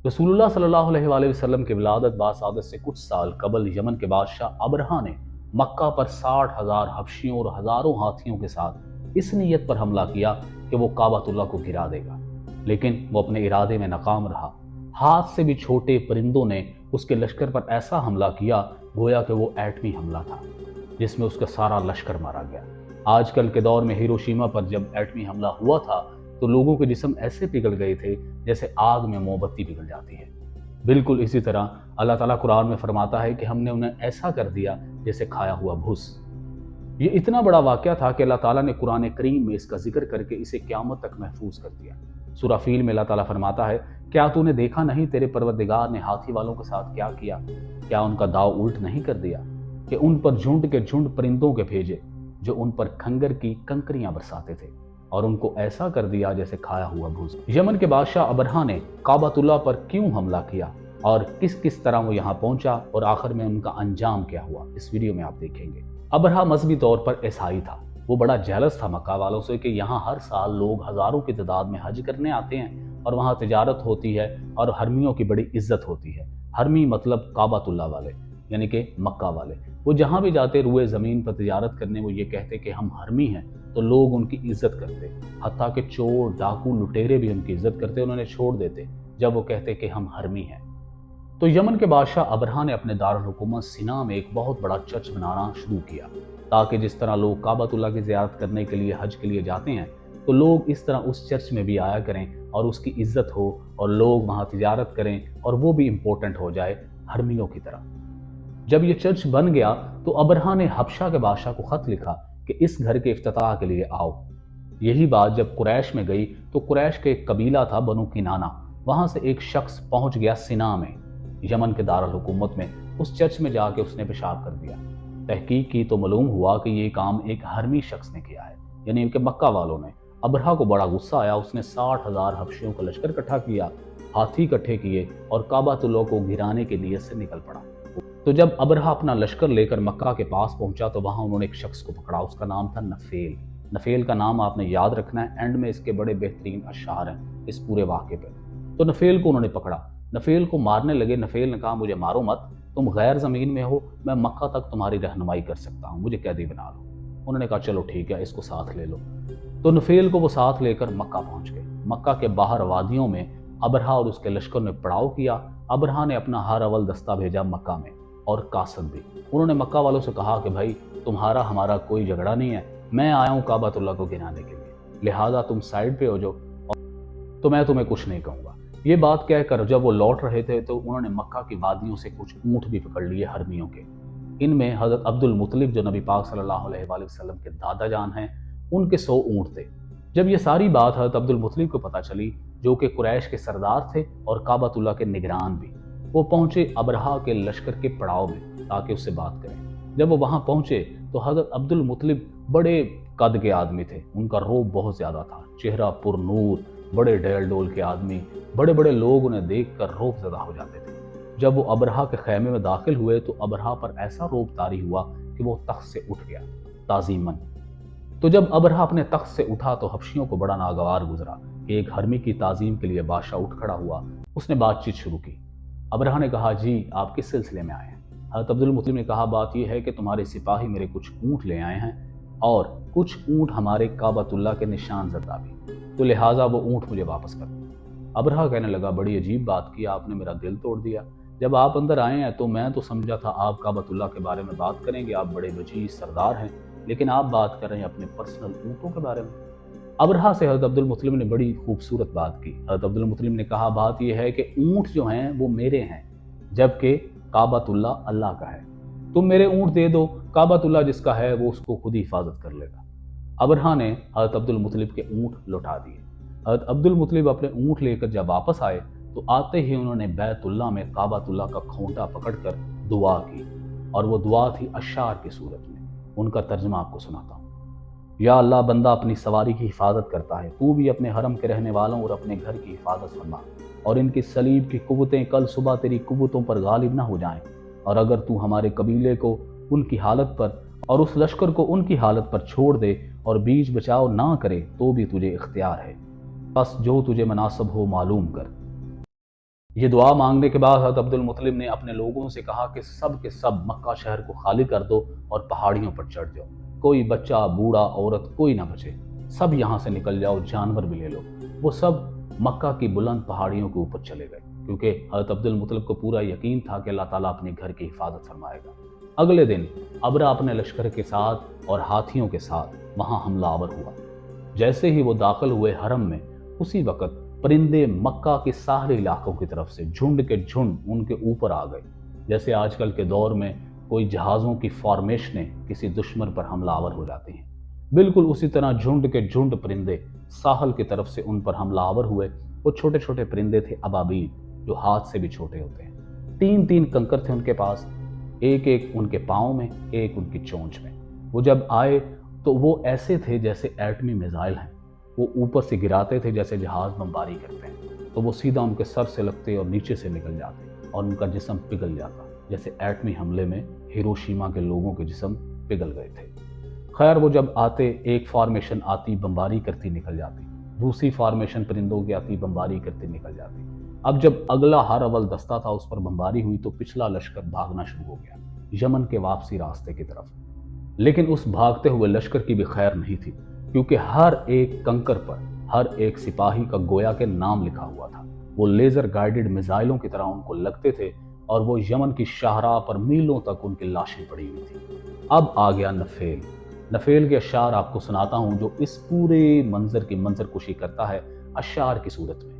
रसूलुल्लाह सल्लल्लाहु अलैहि वसल्लम की विलादत बासादत से कुछ साल कबल यमन के बादशाह अबरहा ने मक्का पर 60,000 हबशियों और हजारों हाथियों के साथ इस नीयत पर हमला किया कि वो काबतुल्लाह को गिरा देगा, लेकिन वो अपने इरादे में नाकाम रहा। हाथ से भी छोटे परिंदों ने उसके लश्कर पर ऐसा हमला किया गोया कि वो एटमी हमला था, जिसमें उसका सारा लश्कर मारा गया। आजकल के दौर में हिरोशिमा पर जब एटमी हमला हुआ था तो लोगों के जिस्म ऐसे पिघल गए थे जैसे आग में मोमबत्ती पिघल जाती है। बिल्कुल इसी तरह अल्लाह ताला कुरान में फरमाता है कि हमने उन्हें ऐसा कर दिया जैसे खाया हुआ भूस। ये इतना बड़ा वाकया था कि अल्लाह ताला ने कुरान करीम में इसका जिक्र करके इसे क़यामत तक महफूज कर दिया। सूरह फील में अल्लाह ताला फरमाता है, क्या तूने देखा नहीं तेरे परवरदिगार ने हाथी वालों के साथ क्या किया? क्या उनका दाव उल्ट नहीं कर दिया कि उन पर झुंड के झुंड परिंदों के भेजे जो उन पर खंगर की कंकरियां बरसाते थे और उनको ऐसा कर दिया जैसे खाया हुआ भूसा। यमन के बादशाह अबरहा ने काबतुल्लाह पर क्यों हमला किया और किस किस तरह वो यहाँ पहुंचा और आखिर में उनका अंजाम क्या हुआ, इस वीडियो में आप देखेंगे। अबरहा मजहबी तौर पर ईसाई था। वो बड़ा जेलस था मक्का वालों से कि यहाँ हर साल लोग हजारों की तादाद में हज करने आते हैं और वहाँ तिजारत होती है और हरमियों की बड़ी इज्जत होती है। हरमी मतलब काबतुल्लाह वाले यानी कि मक्का वाले। वो जहाँ भी जाते रुए ज़मीन पर तिजारत करने वो ये कहते कि हम हरमी हैं, तो लोग उनकी इज्जत करते, हत्ता कि चोर डाकू लुटेरे भी उनकी इज्जत करते, उन्होंने छोड़ देते जब वो कहते कि हम हरमी हैं। तो यमन के बादशाह अबरहा ने अपने दारुल हुकूमत सिना में एक बहुत बड़ा चर्च बनाना शुरू किया ताकि जिस तरह लोग काबतुल्लाह की ज़ियारत करने के लिए हज के लिए जाते हैं तो लोग इस तरह उस चर्च में भी आया करें और उसकी इज्जत हो और लोग वहाँ तिजारत करें और वो भी इम्पोर्टेंट हो जाए हरमियों की तरह। जब ये चर्च बन गया तो अबरहा ने हबशा के बादशाह को खत लिखा कि इस घर के इफ्तिताह के लिए आओ। यही बात जब कुरैश में गई तो कुरैश के एक कबीला था बनु किनाना, वहां से एक शख्स पहुंच गया सिना में यमन के दारुल हुकूमत में। उस चर्च में जाके उसने पेशाब कर दिया। तहकीक की तो मालूम हुआ कि ये काम एक हरमी शख्स ने किया है, यानी कि मक्का वालों ने। अबरहा को बड़ा गुस्सा आया। उसने 60,000 हबशियों का लश्कर इकट्ठा किया, हाथी इकट्ठे किए और काबतुल्लाह को गिराने की नीयत से निकल पड़ा। तो जब अबरहा अपना लश्कर लेकर मक्का के पास पहुंचा तो वहां उन्होंने एक शख्स को पकड़ा। उसका नाम था नफेल। नफेल का नाम आपने याद रखना है, एंड में इसके बड़े बेहतरीन अशार हैं इस पूरे वाक़े पे। तो नफेल को उन्होंने पकड़ा, नफेल को मारने लगे। नफेल ने कहा, मुझे मारो मत, तुम गैर ज़मीन में हो, मैं मक्का तक तुम्हारी रहनुमाई कर सकता हूँ, मुझे कैदी बना लो। उन्होंने कहा चलो ठीक है, इसको साथ ले लो। तो नफेल को वो साथ लेकर मक्का पहुंच गए। मक्का के बाहर वादियों में अबरहा और उसके लश्कर ने पड़ाव किया। अबरहा ने अपना हर अव्वल दस्ता भेजा मक्का में और कासद भी। उन्होंने मक्का वालों से कहा कि भाई तुम्हारा हमारा कोई झगड़ा नहीं है, मैं आया हूँ काबतुल्लाह को गिराने के लिए, लिहाजा तुम साइड पे हो जाओ तो मैं तुम्हें कुछ नहीं कहूँगा। ये बात कहकर जब वो लौट रहे थे तो उन्होंने मक्का की वादियों से कुछ ऊँट भी पकड़ लिए हरमियों के। इनमें हज़रत अब्दुल मुतलिब जो नबी पाक सल्लल्लाहु अलैहि वसल्लम के दादा जान हैं, उनके 100 ऊँट थे। जब ये सारी बात हज़रत अब्दुल मुतलिब को पता चली, जो कि कुरैश के सरदार थे और काबतुल्लाह के निगरान भी, वो पहुंचे अबरहा के लश्कर के पड़ाव में ताकि उससे बात करें। जब वो वहां पहुंचे तो हज़रत अब्दुल मुतलिब बड़े कद के आदमी थे, उनका रोब बहुत ज्यादा था, चेहरा पुरनूर, बड़े डैल डोल के आदमी। बड़े बड़े लोग उन्हें देखकर रोब ज़दा हो जाते थे। जब वो अबरहा के खैमे में दाखिल हुए तो अबरहा पर ऐसा रोब तारी हुआ कि वो तख्त से उठ गया ताजीमन। तो जब अबरहा अपने तख्त से उठा तो हबशियों को बड़ा नागवार गुजरा कि एक हरमी की ताजीम के लिए बादशाह उठ खड़ा हुआ। उसने बातचीत शुरू की। अबरहा ने कहा, जी आप किस सिलसिले में आए हैं? हज़रत अब्दुल मुतलिब ने कहा, बात यह है कि तुम्हारे सिपाही मेरे कुछ ऊँट ले आए हैं और कुछ ऊँट हमारे काबतुल्लाह के निशान ज़दा भी, तो लिहाजा वो ऊँट मुझे वापस कर दो। अबरहा कहने लगा, बड़ी अजीब बात की, आपने मेरा दिल तोड़ दिया। जब आप अंदर आए हैं तो मैं तो समझा था आप काबतुल्लाह के बारे में बात करेंगे, आप बड़े वजीज सरदार हैं, लेकिन आप बात कर रहे हैं अपने पर्सनल ऊँटों के बारे में। अबरहा से हज़रत अब्दुल मुतलिब ने बड़ी खूबसूरत बात की। हज़रत अब्दुल मुतलिब ने कहा, बात यह है कि ऊँट जो हैं वो मेरे हैं, जबकि काबतुल्लाह अल्लाह का है। तुम मेरे ऊँट दे दो, काबतुल्लाह जिसका है वो उसको खुद ही हिफाजत कर लेगा। अबरहा ने हज़रत अब्दुल मुतलिब के ऊँट लौटा दिए। हज़रत अब्दुल मुतलिब अपने ऊँट लेकर जब वापस आए तो आते ही उन्होंने बैतुल्लाह में काबतुल्लाह का खोंटा पकड़कर दुआ की, और वो दुआ थी अशार की सूरत में। उनका तर्जमा आपको सुनाता हूँ। या अल्लाह, बंदा अपनी सवारी की हिफाजत करता है, तू भी अपने हरम के रहने वालों और अपने घर की हिफाजत फरमा, और इनकी सलीब की कुव्वतें कल सुबह तेरी कुव्वतों पर गालिब ना हो जाएं। और अगर तू हमारे कबीले को उनकी हालत पर और उस लश्कर को उनकी हालत पर छोड़ दे और बीच बचाव ना करे तो भी तुझे इख्तियार है, बस जो तुझे मुनासिब हो मालूम कर। یہ دعا مانگنے کے بعد حضرت عبد المطلب نے اپنے لوگوں سے کہا کہ سب کے سب مکہ شہر کو خالی کر دو اور پہاڑیوں پر چڑھ جاؤ، کوئی بچہ بوڑھا عورت کوئی نہ بچے، سب یہاں سے نکل جاؤ، جانور بھی لے لو۔ وہ سب مکہ کی بلند پہاڑیوں کے اوپر چلے گئے، کیونکہ حضرت عبد المطلب کو پورا یقین تھا کہ اللہ تعالیٰ اپنے گھر کی حفاظت فرمائے گا۔ اگلے دن ابرہ اپنے لشکر کے ساتھ اور ہاتھیوں کے ساتھ وہاں حملہ آور ہوا۔ جیسے ہی وہ داخل ہوئے حرم میں، اسی وقت پرندے مکہ کے ساحلی علاقوں کی طرف سے جھنڈ کے جھنڈ ان کے اوپر آ گئے، جیسے آج کل کے دور میں کوئی جہازوں کی فارمیشنیں کسی دشمن پر حملہ آور ہو جاتی ہیں، بالکل اسی طرح جھنڈ کے جھنڈ پرندے ساحل کی طرف سے ان پر حملہ آور ہوئے۔ وہ چھوٹے چھوٹے پرندے تھے، ابابیل، جو ہاتھ سے بھی چھوٹے ہوتے ہیں۔ تین تین کنکر تھے ان کے پاس، ایک ایک ان کے پاؤں میں، ایک ان کی چونچ میں۔ وہ جب آئے تو وہ ایسے تھے جیسے ایٹمی میزائل ہیں، وہ اوپر سے گراتے تھے جیسے جہاز بمباری کرتے ہیں، تو وہ سیدھا ان کے سر سے لگتے اور نیچے سے نکل جاتے اور ان کا جسم پگھل جاتا، جیسے ایٹمی حملے میں ہیروشیما کے لوگوں کے جسم پگھل گئے تھے۔ خیر وہ جب آتے، ایک فارمیشن آتی بمباری کرتی نکل جاتی، دوسری فارمیشن پرندوں کی آتی بمباری کرتی نکل جاتی۔ اب جب اگلا ہر اول دستہ تھا اس پر بمباری ہوئی تو پچھلا لشکر بھاگنا شروع ہو گیا یمن کے واپسی راستے کی طرف۔ لیکن اس بھاگتے ہوئے لشکر کی بھی خیر نہیں تھی، کیونکہ ہر ایک کنکر پر ہر ایک سپاہی کا گویا کے نام لکھا ہوا تھا۔ وہ لیزر گائیڈڈ میزائلوں کی طرح ان کو لگتے تھے اور وہ یمن کی شاہراہ پر میلوں تک ان کی لاشیں پڑی ہوئی تھیں۔ اب آ گیا نفیل کے اشعار آپ کو سناتا ہوں، جو اس پورے منظر کی منظر کشی کرتا ہے اشعار کی صورت میں۔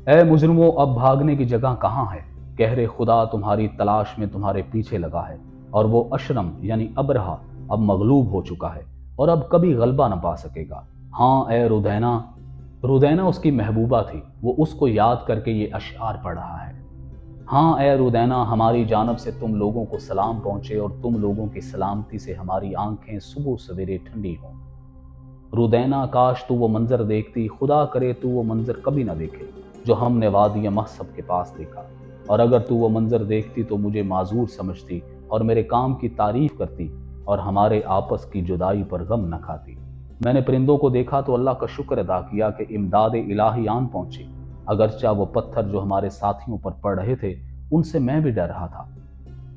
اے مجرموں، اب بھاگنے کی جگہ کہاں ہے؟ قہر خدا تمہاری تلاش میں تمہارے پیچھے لگا ہے، اور وہ اشرم یعنی ابرہہ اب مغلوب ہو چکا ہے اور اب کبھی غلبہ نہ پا سکے گا۔ ہاں اے رودینا اس کی محبوبہ تھی، وہ اس کو یاد کر کے یہ اشعار پڑھ رہا ہے۔ ہاں اے رودینا، ہماری جانب سے تم لوگوں کو سلام پہنچے اور تم لوگوں کی سلامتی سے ہماری آنکھیں صبح سویرے ٹھنڈی ہوں۔ رودینا، کاش تو وہ منظر دیکھتی، خدا کرے تو وہ منظر کبھی نہ دیکھے جو ہم نے وادی مہسب کے پاس دیکھا، اور اگر تو وہ منظر دیکھتی تو مجھے معذور سمجھتی اور میرے کام کی تعریف کرتی اور ہمارے آپس کی جدائی پر غم نہ کھاتی۔ میں نے پرندوں کو دیکھا تو اللہ کا شکر ادا کیا کہ امداد الہی آن پہنچی، اگرچہ وہ پتھر جو ہمارے ساتھیوں پر پڑ رہے تھے ان سے میں بھی ڈر رہا تھا۔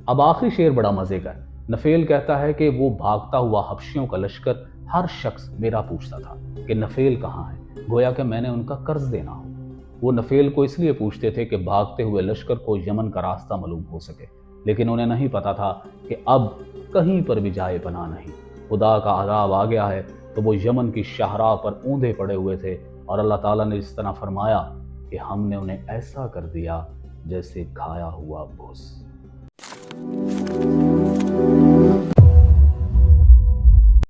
اب آخری شعر بڑا مزے کا ہے۔ نفیل کہتا ہے کہ وہ بھاگتا ہوا حبشیوں کا لشکر ہر شخص میرا پوچھتا تھا کہ نفیل کہاں ہے، گویا کہ میں نے ان کا قرض دینا ہو۔ وہ نفیل کو اس لیے پوچھتے تھے کہ بھاگتے ہوئے لشکر کو یمن کا راستہ معلوم ہو سکے، لیکن انہیں نہیں پتا تھا کہ اب کہیں پر بھی جائے پناہ نہیں، خدا کا عذاب آ گیا ہے۔ تو وہ یمن کی شاہراہ پر اوندھے پڑے ہوئے تھے، اور اللہ تعالیٰ نے جس طرح فرمایا کہ ہم نے انہیں ایسا کر دیا جیسے کھایا ہوا بھوس۔